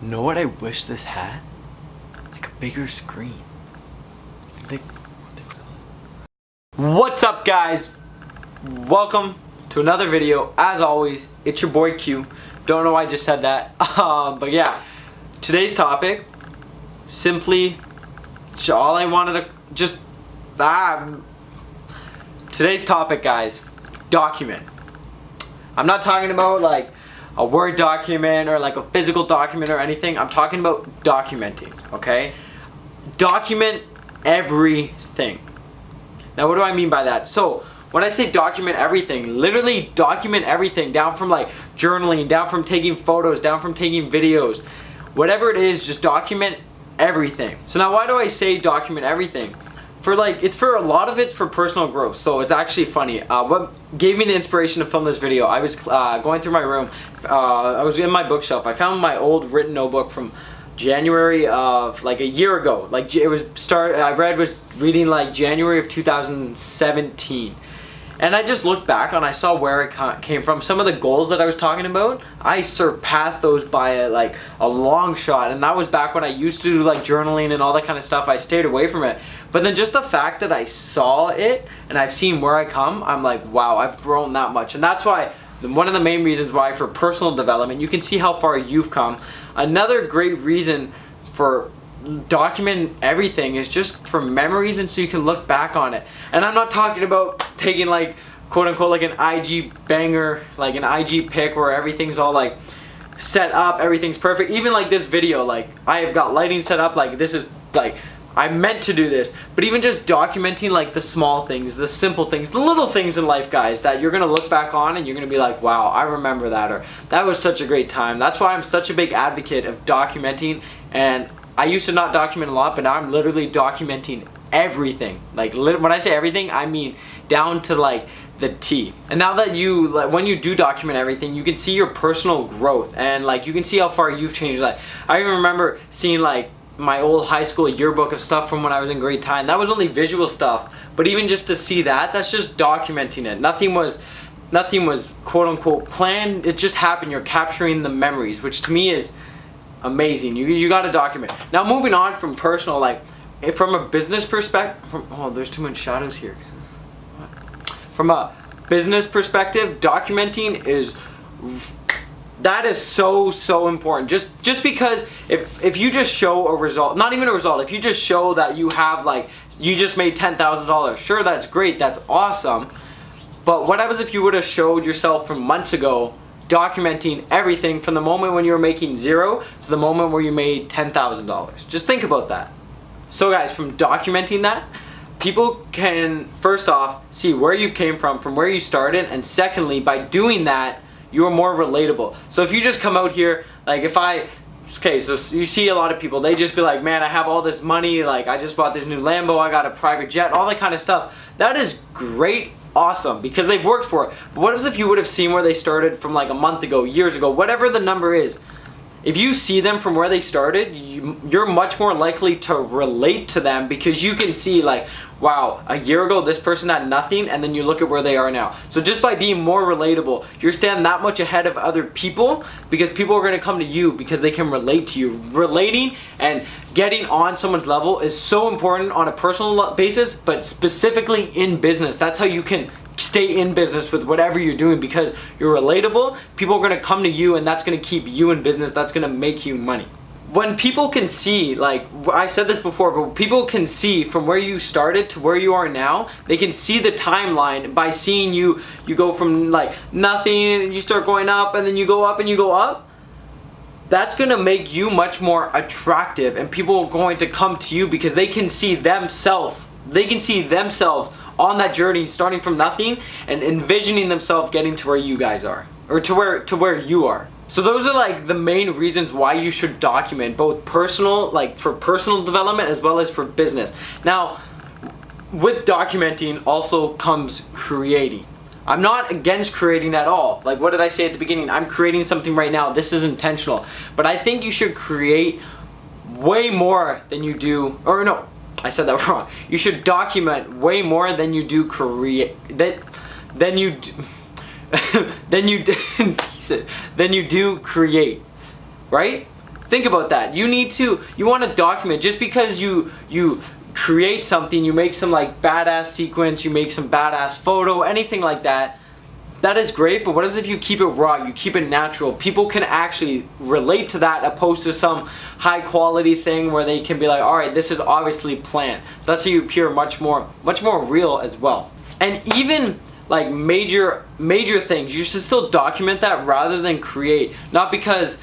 Know what I wish this had? Like a bigger screen. What's up, guys? Welcome to another video. As always, it's your boy Q. Don't know why I just said that. But yeah, today's topic, simply, all I wanted to just, today's topic, guys, document. I'm not talking about like a Word document or like a physical document or anything. I'm talking about documenting, okay? Document everything. Now, what do I mean by that? So, when I say document everything, literally document everything, down from like journaling, down from taking photos, down from taking videos. Whatever it is, just document everything. So now, why do I say document everything? It's for a lot of it's for personal growth. So it's actually funny. What gave me the inspiration to film this video, I was going through my room. I was in my bookshelf. I found my old written notebook from January of like a year ago. Like it was was reading like January of 2017. And I just looked back and I saw where it came from. Some of the goals that I was talking about, I surpassed those by a long shot. And that was back when I used to do like journaling and all that kind of stuff. I stayed away from it. But then just the fact that I saw it and I've seen where I come, I'm like, wow, I've grown that much. And that's why, one of the main reasons why for personal development, you can see how far you've come. Another great reason for document everything is just for memories, and so you can look back on it. And I'm not talking about taking like quote unquote like an IG banger, like an IG pic where everything's all like set up, everything's perfect. Even like this video, like I have got lighting set up, like this is like I meant to do this. But even just documenting like the small things, the simple things, the little things in life, guys, that you're gonna look back on and you're gonna be like, wow, I remember that, or that was such a great time. That's why I'm such a big advocate of documenting. And I used to not document a lot, but now I'm literally documenting everything. Like when I say everything, I mean down to like the T. And now that when you do document everything, you can see your personal growth, and like you can see how far you've changed. Like I even remember seeing like my old high school yearbook of stuff from when I was in grade 10. That was only visual stuff, but even just to see that, that's just documenting it. Nothing was quote unquote planned. It just happened. You're capturing the memories, which to me is amazing. You got to document. Now moving on from personal, like from a business perspective, oh, there's too many shadows here. From a business perspective, documenting is so important. Just because if you just show a result, not even a result, if you just show that you have like you just made $10,000, sure, that's great, that's awesome. But what happens if you would have showed yourself from months ago, documenting everything from the moment when you were making zero to the moment where you made $10,000. Just think about that. So guys, from documenting that, people can first off see where you've came from where you started, and secondly, by doing that, you're more relatable. So if you just come out here, like so you see a lot of people, they just be like, man, I have all this money, like I just bought this new Lambo, I got a private jet, all that kind of stuff. That is great, awesome, because they've worked for it. But what if you would have seen where they started from like a month ago, years ago, whatever the number is? If you see them from where they started, you're much more likely to relate to them, because you can see like, wow, a year ago this person had nothing, and then you look at where they are now. So just by being more relatable, you're standing that much ahead of other people, because people are going to come to you because they can relate to you. Relating and getting on someone's level is so important on a personal basis, but specifically in business. That's how you can stay in business with whatever you're doing, because you're relatable. People are going to come to you, and that's going to keep you in business. That's going to make you money. When people can see, like I said this before, but people can see from where you started to where you are now, they can see the timeline by seeing you go from like nothing, and you start going up, and then you go up and you go up. That's going to make you much more attractive, and people are going to come to you because they can see themselves. They can see themselves on that journey, starting from nothing and envisioning themselves getting to where you guys are, or to where you are. So those are like the main reasons why you should document, both personal, like for personal development, as well as for business. Now, with documenting also comes creating. I'm not against creating at all. Like what did I say at the beginning? I'm creating something right now. This is intentional. But I think you should create way more than you do, or no, I said that wrong. You should document way more than you do create. Than you do create, right? Think about that. You want to document. Just because you create something, you make some like badass sequence, you make some badass photo, anything like that, that is great. But what if you keep it raw, you keep it natural? People can actually relate to that opposed to some high quality thing where they can be like, all right, this is obviously planned. So that's how you appear much more real as well. And even like major things, you should still document that rather than create. Not because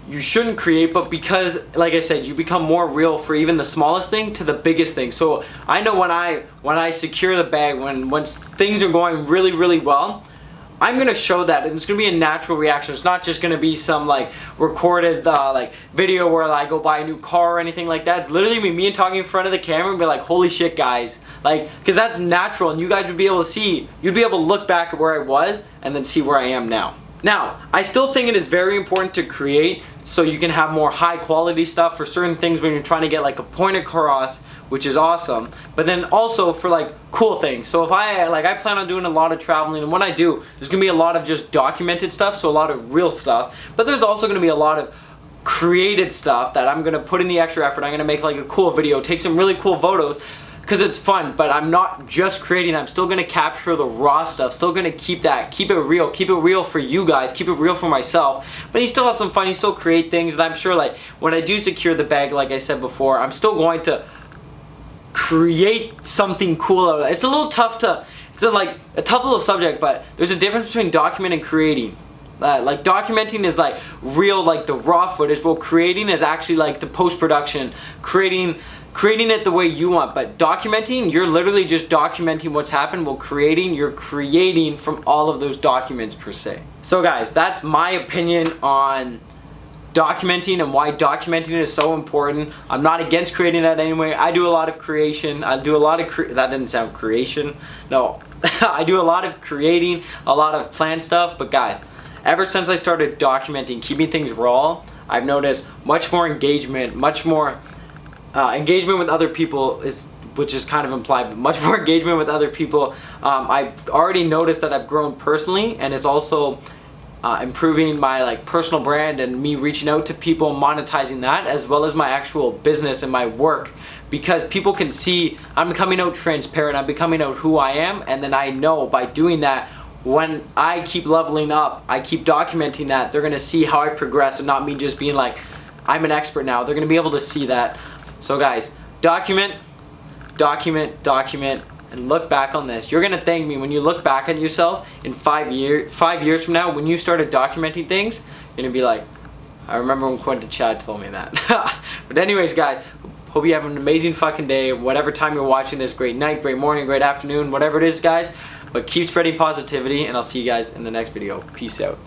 you shouldn't create, but because, like I said, you become more real for even the smallest thing to the biggest thing. So I know when I secure the bag, when things are going really well, I'm gonna show that, and it's gonna be a natural reaction. It's not just gonna be some like recorded like video where I go buy a new car or anything like that. It's literally me and talking in front of the camera and be like, holy shit guys, like, because that's natural, and you guys would be able to see, you'd be able to look back at where I was and then see where I am now. Now, I still think it is very important to create so you can have more high quality stuff for certain things when you're trying to get like a point across, which is awesome. But then also for like cool things. So if I plan on doing a lot of traveling, and when I do, there's gonna be a lot of just documented stuff, so a lot of real stuff. But there's also gonna be a lot of created stuff that I'm gonna put in the extra effort. I'm gonna make like a cool video, take some really cool photos, because it's fun, but I'm not just creating. I'm still gonna capture the raw stuff, still gonna keep it real for you guys, keep it real for myself, but you still have some fun, you still create things. And I'm sure like when I do secure the bag, like I said before, I'm still going to create something cool out of it. It's a little tough it's like a tough little subject, but there's a difference between document and creating. Like documenting is like real, like the raw footage, while creating is actually like the post-production, creating it the way you want. But documenting, you're literally just documenting what's happened, while creating, you're creating from all of those documents per se. So guys, that's my opinion on documenting and why documenting is so important. I'm not against creating that anyway. I do a lot of creation. I do a lot of that didn't sound creation. No. I do a lot of creating, a lot of planned stuff. But guys, ever since I started documenting, keeping things raw, I've noticed much more engagement, much more engagement with other people, which is kind of implied, but much more engagement with other people. I've already noticed that I've grown personally, and it's also improving my like personal brand and me reaching out to people, monetizing that, as well as my actual business and my work, because people can see I'm becoming out transparent, I'm becoming out who I am, and then I know by doing that, when I keep leveling up, I keep documenting that, they're gonna see how I progress, and not me just being like, I'm an expert now. They're gonna be able to see that. So guys, document, and look back on this. You're gonna thank me when you look back at yourself in 5 years from now, when you started documenting things. You're gonna be like, I remember when Quenten Chad told me that. But anyways guys, hope you have an amazing fucking day, whatever time you're watching this. Great night, great morning, great afternoon, whatever it is guys. But keep spreading positivity, and I'll see you guys in the next video. Peace out.